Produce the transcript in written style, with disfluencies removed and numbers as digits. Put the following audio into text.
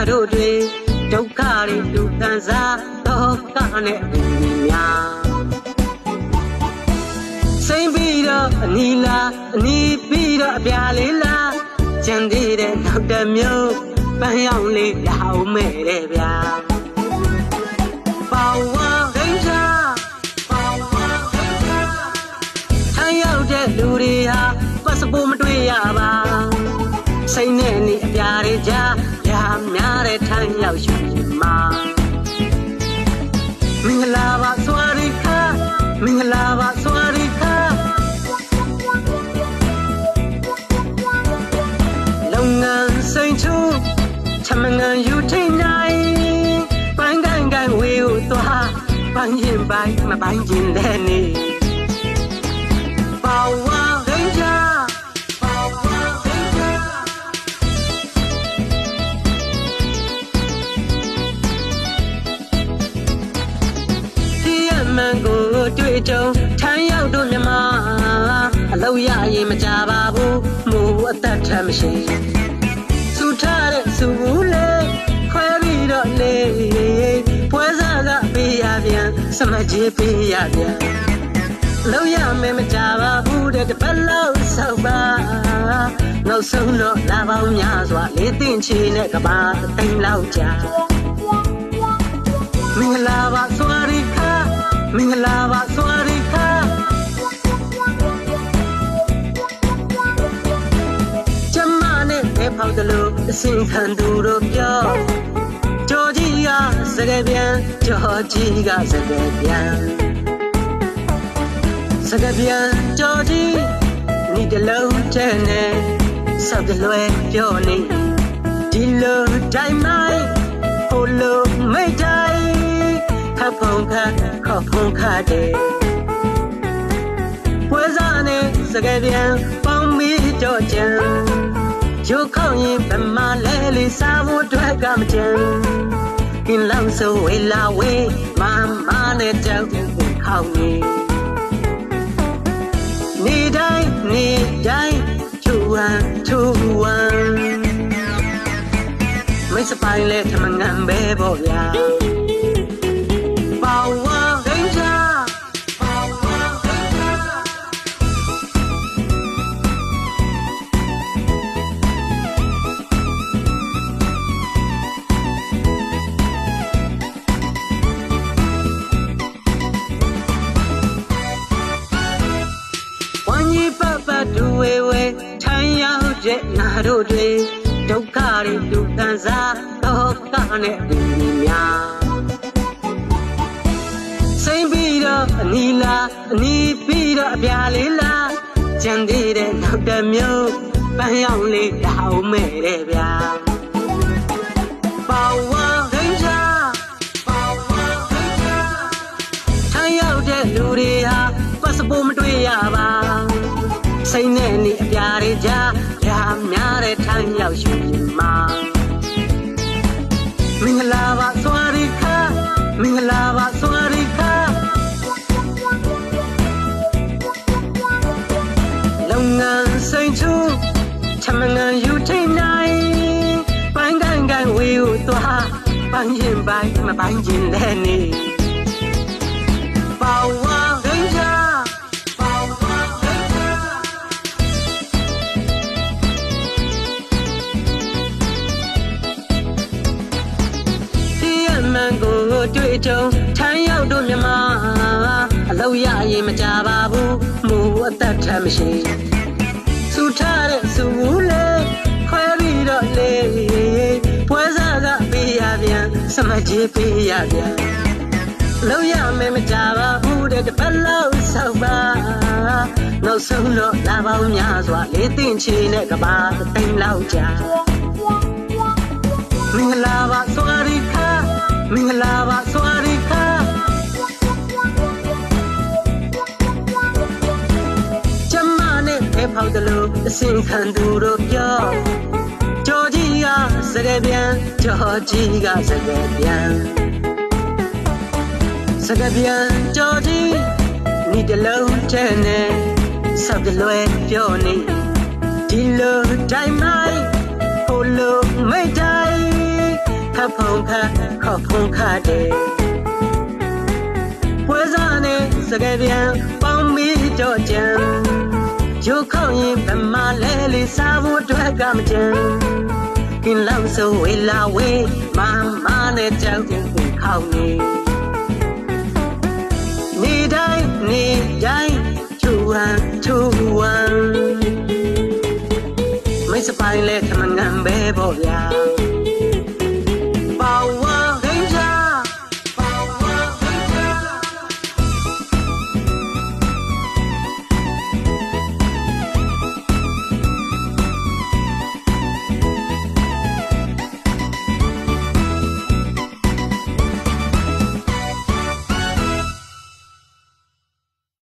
တို့တွေဒုက္ခတွေဒုက္ခစားတော့ကနဲ့များစိမ့်ပြီးတော့အနီလာအနီးပြီးတော့အပြာလေးလားကျန်သေးတဲ့နောက်တစ်မျိုးပန်းရောင်လေးရအောင်မဲ့တဲ့ဗျာပေါဝါဒိန်းချာပေါဝါဒိန်းချာထိုင်ရောက်တဲ့လူတွေဟာပတ်စပို့မတွေ့ရပါစိတ်နဲ့နေအပြာတွေကြားရများတဲ့ထိုင်ရောက်ရှိမှာမင်္ဂလာပါစွာရိခမင်္ဂလာပါစွာရိခလုပ်ငန်းစိန်ချူချမငန်းယူထိနိုင်ပန်းကန်ကန်ဝေးကိုသွားပန်းရင်ပိုင်းမပန်းရင်လည်းနေပေါဝါဒိန်းချာပေါဝါဒိန်းချာဒီအမှန်ကိုတွေ့ကြုံထမ်းရောက်တို့မြမအလောက်ရရင်မကြပါဘူးမူအသက်ထမ်းမရှိသူထားတဲ့သူဘူးလေခွဲပြီးတော့လေပွဲစားကပေးရပြန်စမကြီးပေးရပြန်လောက်ရမယ်မကြပါဘူးတဲ့တပတ်လောက်ဆောက်ပါနောက်ဆုံးတော့လာပေါင်းများစွာလေးသိမ့်ချီနဲ့ကဘာသိမ့်လောက်ကြာမင်္ဂလာပါစွာရိခမင်္ဂလာပါစွာရိခကျမနဲ့ပဲဖောက်တယ်လို့အစင်ခံသူတို့ပြောကြော်ကြီးကစကပြန်ကြော်ကြီးကစကပြန်စကပြန်ကြော်ကြီးဒီတလုံးထဲနဲ့ဆောက်တလွဲပြောနေဒီလိုတိုင်းမိုင်းဟိုလိုမိတ်တိုင်းခဖုံခခေါဖုံခတဲ့ပွဲစားနဲ့စကပြန်ပေါင်းပြီးတော့ကြံရုပ်ခေါင်းရင်ဗမာလဲလေးစားဖို့အတွက်ကမကြံကင်းလောင်ဆိုဝေလာဝေးမမနဲ့တောက်ခေါင်းနေတိုင်းချူဝမ်းမိတ်စပိုင်းလဲထမငန်ပဲပေါ့ဗျာပေါဝါဒိန်းချာပေါဝါဒိန်းချာဝမ်းကြီးပတ်ဒူဝေဝေထိုင်ရောက်တဲ့နာတို့တွေဒုက္ခတွေဒုက္ခစားတော့ကနဲ့များစိမ့်ပြီးတော့အနီလာအနီးပြီးတော့အပြာလေးလားကျန်သေးတဲ့နောက်တစ်မျိုးပန်းရောင်လေးရအောင်မဲ့တဲ့ဗျာပေါဝါဒိန်းချာပေါဝါဒိန်းချာထိုင်ရောက်တဲ့လူတွေဟာပတ်စပို့မတွေ့ရပါစိတ်နဲ့နေအပြာတွေကြားရများတဲ့ထိုင်ရောက်ရှိမှာမင်္ဂလာပါစွာရိခမင်္ဂလာပါစွာရိခလုပ်ငန်းစိန်ချူချမငန်းယူထိနိုင်ပန်းကန်ကန်ဝေးကိုသွားပန်းရင်ပိုင်းမပန်းရင်လည်းနေပေါဝါဒိန်းချာတွေ့ကြုံထမ်းရောက်တို့မြမအလောက်ရရင်မကြပါဘူးမူအသက်ထမ်းမရှိသူထားတဲ့သူဘူးလေခွဲပြီးတော့လေပွဲစားကပေးရပြန်စမကြီးပေးရပြန်လောက်ရမယ်မကြပါဘူးတဲ့တပတ်လောက်ဆောက်ပါနောက်ဆုံးတော့လာပေါင်းများစွာလေးသိမ့်ချီနဲ့ကဘာသိမ့်လောက်ကြာမင်္ဂလာပါစွာရိခမင်္ဂလာပါစွာရိခကျမနဲ့ပဲဖောက်တယ်လို့အစင်ခံသူတို့ပြောကြော်ကြီးကစကပြန်ကြော်ကြီးကစကပြန်ကြော်ကြီးဒီတလုံးထဲနဲ့ဆောက်တလွဲပြောနေဒီလိုတိုင်းမိုင်းဟိုလိုမိတ်တိုင်းခ ဖုံခတ်ခေါ်ဖုံခတ်တယ်ဝဲစားနဲ့စကယ်ပြန်ပေါင်းပြီးတော့ကြံရုပ်ခေါရင်ဗမာလဲလေးစားဖို့အတွက်ကမကြံကင်းလောက်ဆိုဝေလာဝေးမမနဲ့ကြောက်ကိုခေါနေတိုင်းထူဝမ်းไม่สบายเลยทำงานเบ้บ่ยา